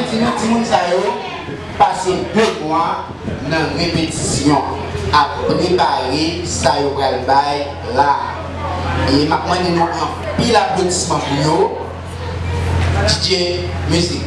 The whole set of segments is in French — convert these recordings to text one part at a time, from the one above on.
dis nous, tout le monde passer 2 mois dans répétition à préparer ça là. Et maintenant, nous avons un pile applaudissement pour eux. DJ musique.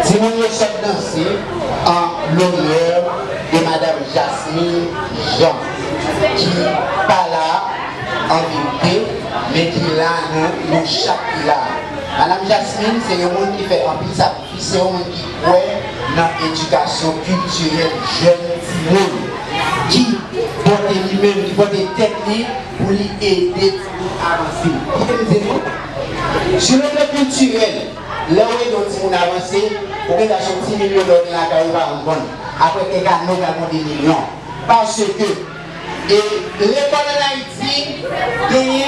Si nous sommes dansés en l'honneur de Madame Jasmine Jean, qui n'est pas là en vérité, mais qui est là, nous chaque là. Madame Jasmine, c'est un monde qui fait un peu sacrifice, c'est un monde qui croit dans l'éducation culturelle jeune monde, qui porte lui-même, qui porte des techniques pour lui aider à avancer. Sur le plan culturel, là où est notre avancé, pour que acheter 10 millions de dollars là, quand il va en bonne. Après que nous avons des millions. Parce que l'école en Haïti gagne